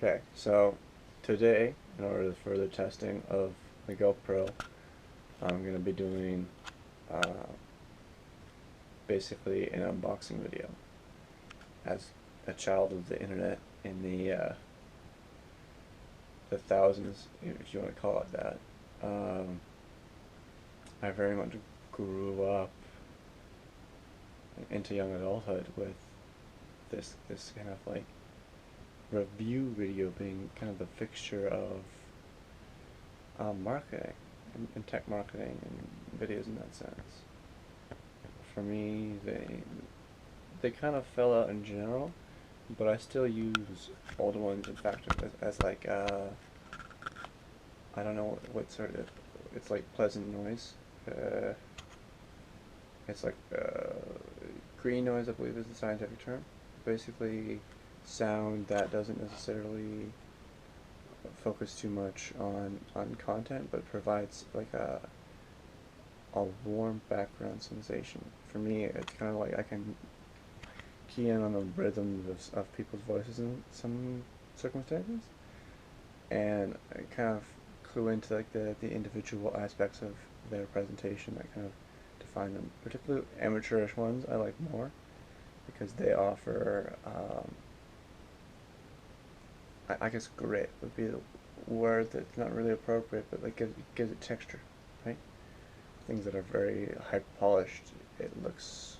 Okay, so today, in order to further testing of the GoPro, I'm going to be doing uh, basically an unboxing video. As a child of the internet in the thousands, if you want to call it that, I very much grew up into young adulthood with this kind of like review video being kind of the fixture of marketing and tech marketing and videos in that sense. For me, they kind of fell out in general, but I still use older ones. In fact, as like I don't know what sort of, it's like pleasant noise. It's like green noise, I believe, is the scientific term. Basically, sound that doesn't necessarily focus too much on content, but provides like a warm background sensation. For me, it's kind of like I can key in on the rhythms of people's voices in some circumstances, and I kind of clue into like the individual aspects of their presentation that kind of define them. Particularly amateurish ones I like more because they offer I guess grit would be the word that's not really appropriate, but like gives it texture, right? Things that are very high polished, it looks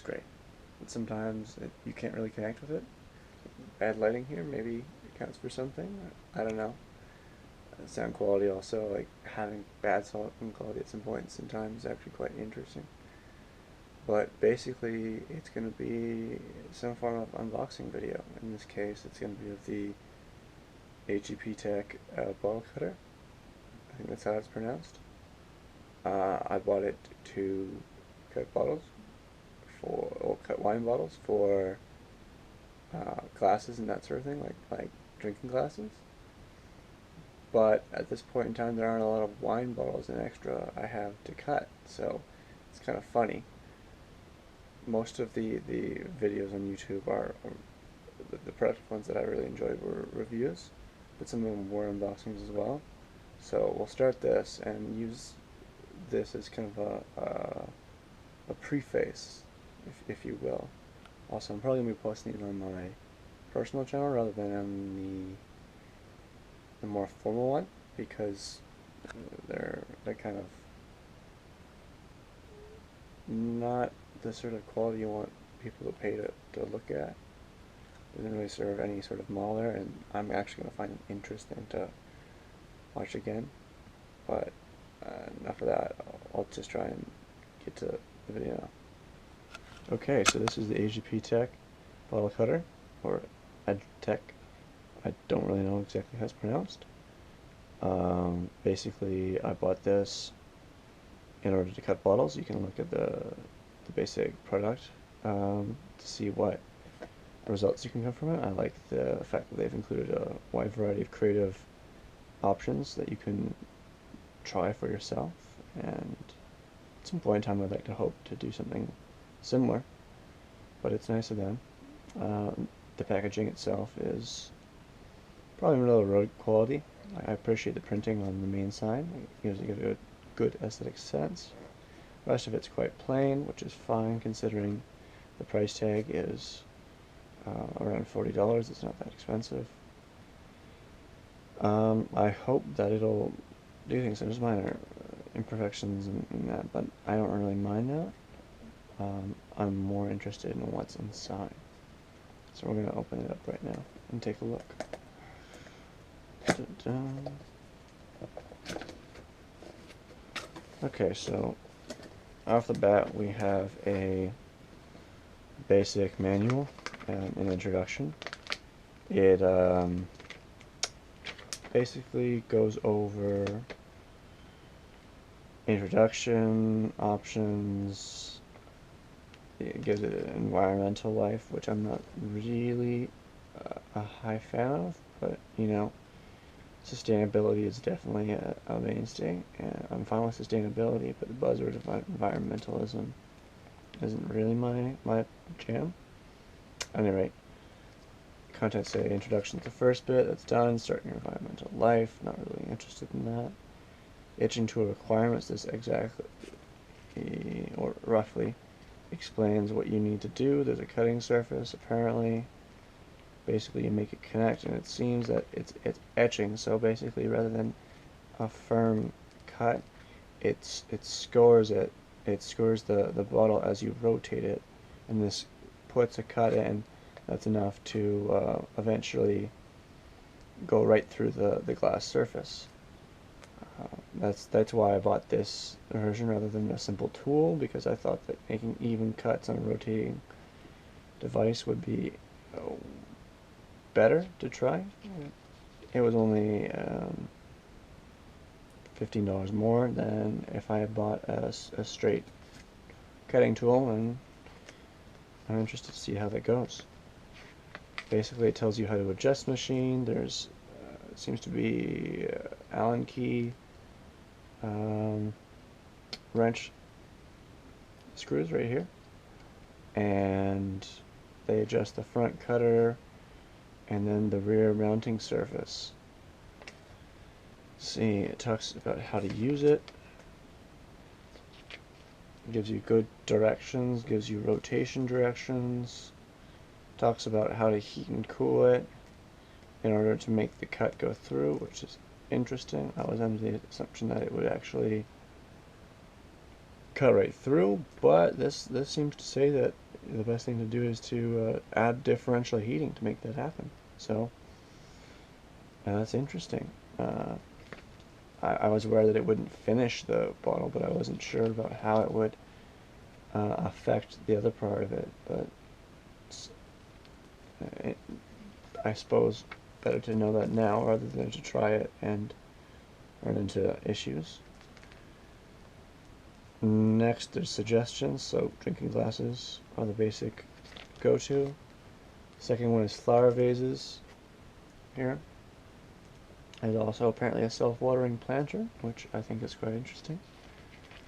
great. But sometimes you can't really connect with it. Bad lighting here maybe accounts for something. I don't know. Sound quality also, like having bad sound quality at some point sometimes is actually quite interesting. But basically, it's going to be some form of unboxing video. In this case, it's going to be of the AGPTEK bottle cutter. I think that's how it's pronounced. I bought it to cut bottles or cut wine bottles for glasses and that sort of thing, like drinking glasses. But at this point in time, there aren't a lot of wine bottles and extra I have to cut, so it's kind of funny. Most of the videos on YouTube are the product ones that I really enjoyed were reviews, but some of them were unboxings as well. So we'll start this and use this as kind of a preface, if you will. Also, I'm probably going to be posting it on my personal channel rather than on the more formal one, because they're kind of not the sort of quality you want people to pay to look at. It doesn't really serve any sort of model there, and I'm actually going to find them interesting to watch again. But enough of that. I'll just try and get to the video now. Okay, so this is the AGPTEK bottle cutter, or AGPTEK. I don't really know exactly how it's pronounced. Basically, I bought this in order to cut bottles. You can look at the basic product to see what results you can come from it. I like the fact that they've included a wide variety of creative options that you can try for yourself, and at some point in time I'd like to hope to do something similar, but it's nice of them. The packaging itself is probably middle of the road quality. I appreciate the printing on the main side. It gives a good aesthetic sense. The rest of it's quite plain, which is fine considering the price tag is around $40. It's not that expensive. I hope that it'll do things. There's minor imperfections in that, but I don't really mind that. I'm more interested in what's inside. So we're going to open it up right now and take a look. Dun-dun. Okay, so off the bat we have a basic manual and an introduction. It basically goes over introduction, options. It gives it an environmental life, which I'm not really a high fan of, but you know, sustainability is definitely a mainstay, and I'm fine with sustainability, but the buzzword of environmentalism isn't really my jam. At any rate, contents say introduction to the first bit, that's done. Starting your environmental life, not really interested in that. Etching tool requirements, this exactly, or roughly, explains what you need to do. There's a cutting surface, apparently. Basically, you make it connect, and it seems that it's etching, so basically, rather than a firm cut, it scores it. It scores the bottle as you rotate it, and this puts a cut in that's enough to eventually go right through the glass surface. That's why I bought this version rather than a simple tool, because I thought that making even cuts on a rotating device would be better to try. It was only $15 more than if I had bought a straight cutting tool, and I'm interested to see how that goes. Basically, it tells you how to adjust the machine. There's seems to be Allen key, wrench screws right here, and they adjust the front cutter and then the rear mounting surface. See, it talks about how to use it. It gives you good directions, gives you rotation directions, talks about how to heat and cool it in order to make the cut go through, which is interesting. I was under the assumption that it would actually cut right through, but this seems to say that the best thing to do is to add differential heating to make that happen. So that's interesting. I was aware that it wouldn't finish the bottle, but I wasn't sure about how it would affect the other part of it. But I suppose better to know that now rather than to try it and run into issues. Next, there's suggestions. So drinking glasses are the basic go-to. Second one is flower vases here. There's also apparently a self-watering planter, which I think is quite interesting.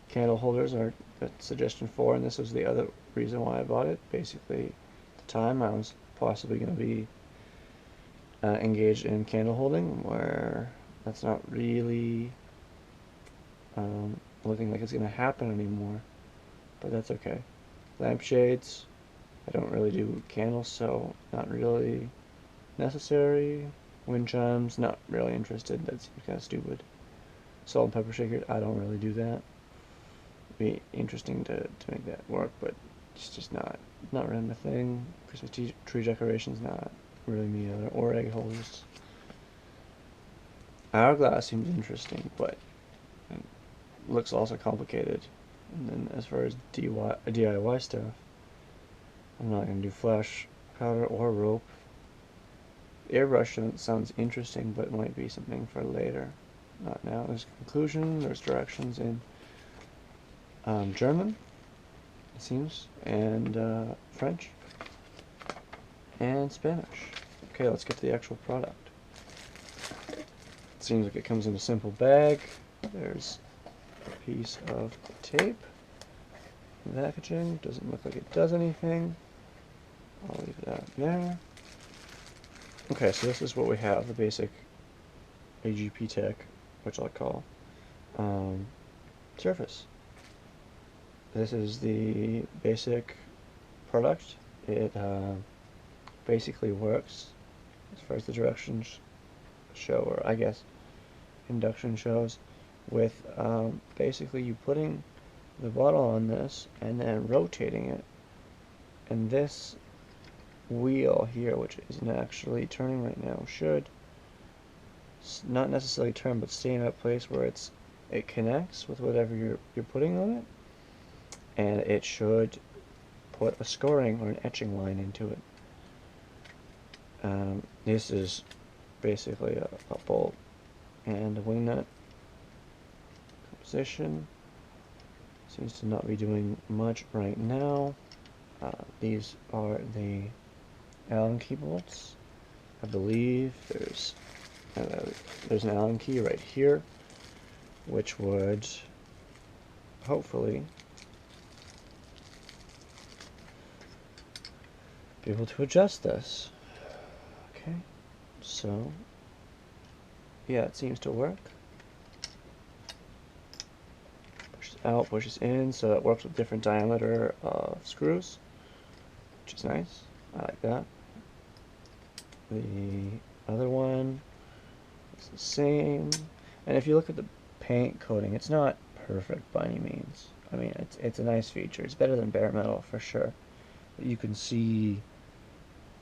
Candle holders are suggestion 4, and this was the other reason why I bought it. Basically, at the time I was possibly going to be engaged in candle holding, where that's not really looking like it's going to happen anymore, but that's okay. Lampshades, I don't really do candles, so not really necessary. Wind chimes, not really interested, that seems kind of stupid. Salt and pepper shaker, I don't really do that. It'd be interesting to make that work, but it's just not really my thing. Christmas tree decorations, not really me either, or egg holders. Hourglass seems interesting, but looks also complicated. And then as far as DIY stuff, I'm not going to do flash powder or rope. Airbrush sounds interesting, but it might be something for later. Not now. There's conclusion, there's directions in German, it seems, and French, and Spanish. Okay, let's get to the actual product. It seems like it comes in a simple bag. There's a piece of tape. The packaging doesn't look like it does anything. I'll leave that there. Okay, so this is what we have, the basic AGPTEK, which I'll call surface. This is the basic product. It basically works as far as the directions show, or I guess induction shows, with basically you putting the bottle on this and then rotating it, and this wheel here, which isn't actually turning right now, should not necessarily turn, but stay in a place where it connects with whatever you're putting on it, and it should put a scoring or an etching line into it. This is basically a bolt and a wing nut position. Seems to not be doing much right now. These are the Allen key bolts. I believe there's an Allen key right here, which would hopefully be able to adjust this. Okay, so yeah, it seems to work. Pushes out, pushes in, so it works with different diameter screws, which is nice. I like that. The other one is the same, and if you look at the paint coating, it's not perfect by any means. I mean, it's a nice feature. It's better than bare metal for sure. But you can see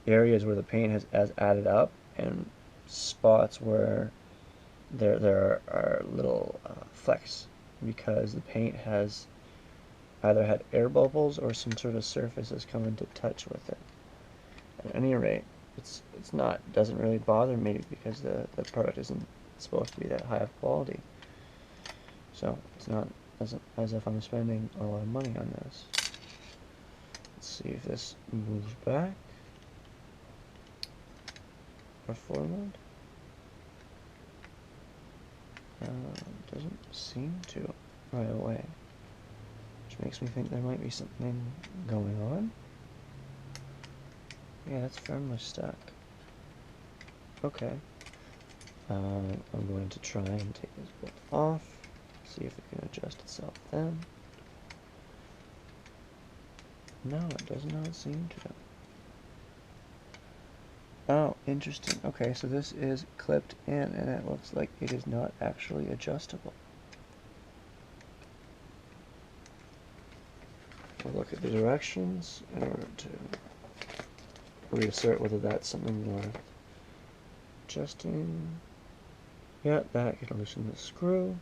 areas where the paint has added up, and spots where there are little flecks because the paint has either had air bubbles or some sort of surface has come into touch with it. At any rate, it's not doesn't really bother me because the product isn't supposed to be that high of quality. So it's not as if I'm spending a lot of money on this. Let's see if this moves back or forward. Doesn't seem to right away, which makes me think there might be something going on. Yeah, that's firmly stuck. Okay. I'm going to try and take this bolt off, see if it can adjust itself then. No, it does not seem to. Oh, interesting. Okay, so this is clipped in, and it looks like it is not actually adjustable. We'll look at the directions in order to reassert whether that's something worth adjusting. Yeah, that can loosen the screw.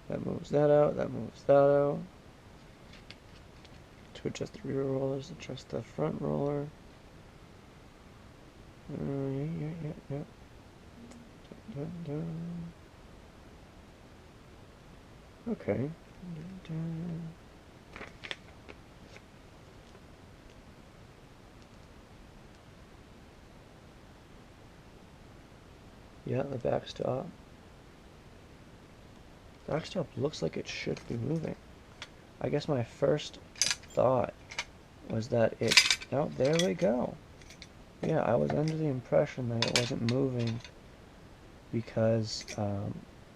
That moves that out, that moves that out. To adjust the rear rollers, adjust the front roller. Yeah. Okay. Yeah, the backstop. Backstop looks like it should be moving. I guess my first thought was that it... Oh, there we go. Yeah, I was under the impression that it wasn't moving because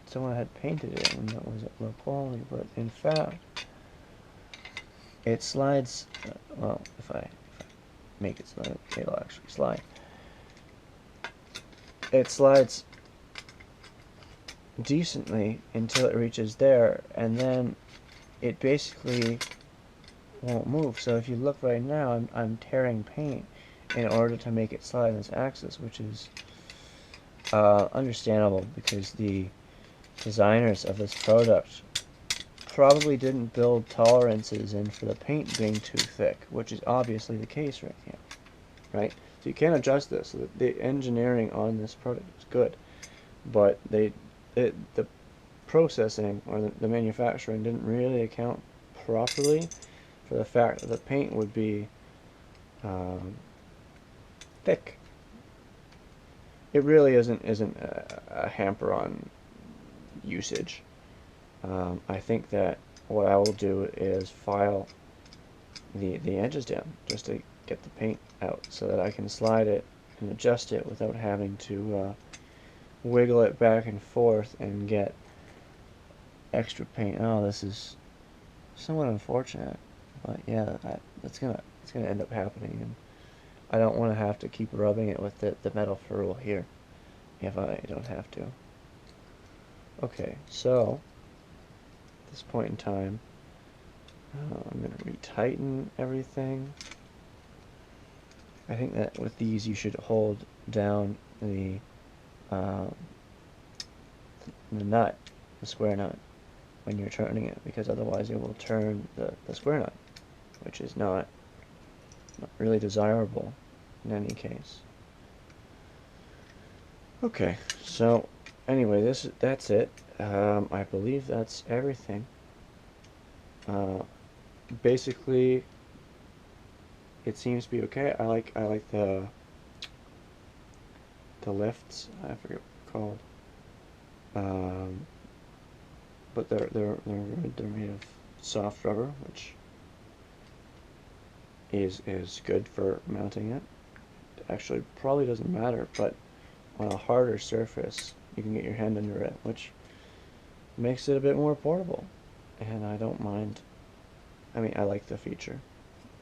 someone had painted it and that was at low quality, but in fact, it slides... well, if I make it slide, it'll actually slide. It slides decently until it reaches there, and then it basically won't move. So if you look right now, I'm tearing paint in order to make it slide on this axis, which is understandable because the designers of this product probably didn't build tolerances in for the paint being too thick, which is obviously the case right here, right? So you can't adjust this. So the engineering on this product is good, but the processing or the manufacturing didn't really account properly for the fact that the paint would be thick. It really isn't a hamper on usage. I think that what I will do is file the edges down just to get the paint out so that I can slide it and adjust it without having to wiggle it back and forth and get extra paint. Oh, this is somewhat unfortunate, but yeah, it's gonna end up happening, and I don't want to have to keep rubbing it with the metal ferrule here if I don't have to. Okay, so at this point in time, I'm going to retighten everything. I think that with these you should hold down the nut, the square nut, when you're turning it, because otherwise it will turn the square nut, which is not really desirable in any case. Okay, so anyway, that's it. I believe that's everything. Basically, it seems to be okay. I like the lifts. I forget what they're called. But they're good. They're made of soft rubber, which is good for mounting it. It actually probably doesn't matter, but on a harder surface, you can get your hand under it, which makes it a bit more portable. And I don't mind. I mean, I like the feature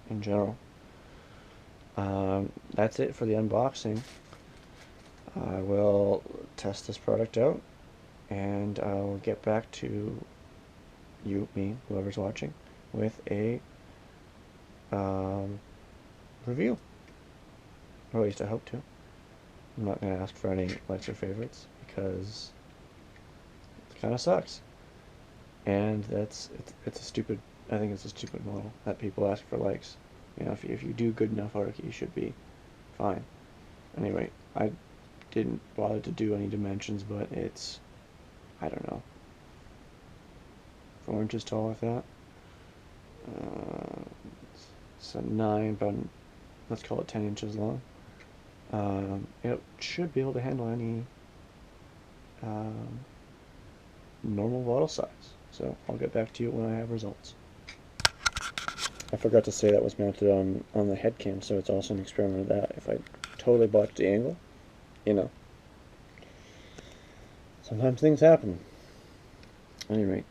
in general. That's it for the unboxing. I will test this product out, and I'll get back to you, me, whoever's watching, with a review. Or at least I hope to. I'm not going to ask for any likes or favorites, because it kind of sucks. And it's a stupid, I think it's a stupid model that people ask for likes. You know, if you do good enough work, you should be fine. Anyway, I didn't bother to do any dimensions, but it's, I don't know, 4 inches tall, I thought. So 9, about, let's call it 10 inches long. It should be able to handle any normal bottle size. So I'll get back to you when I have results. I forgot to say that was mounted on the head cam, so it's also an experiment of that. If I totally botched the angle, you know, sometimes things happen. Anyway,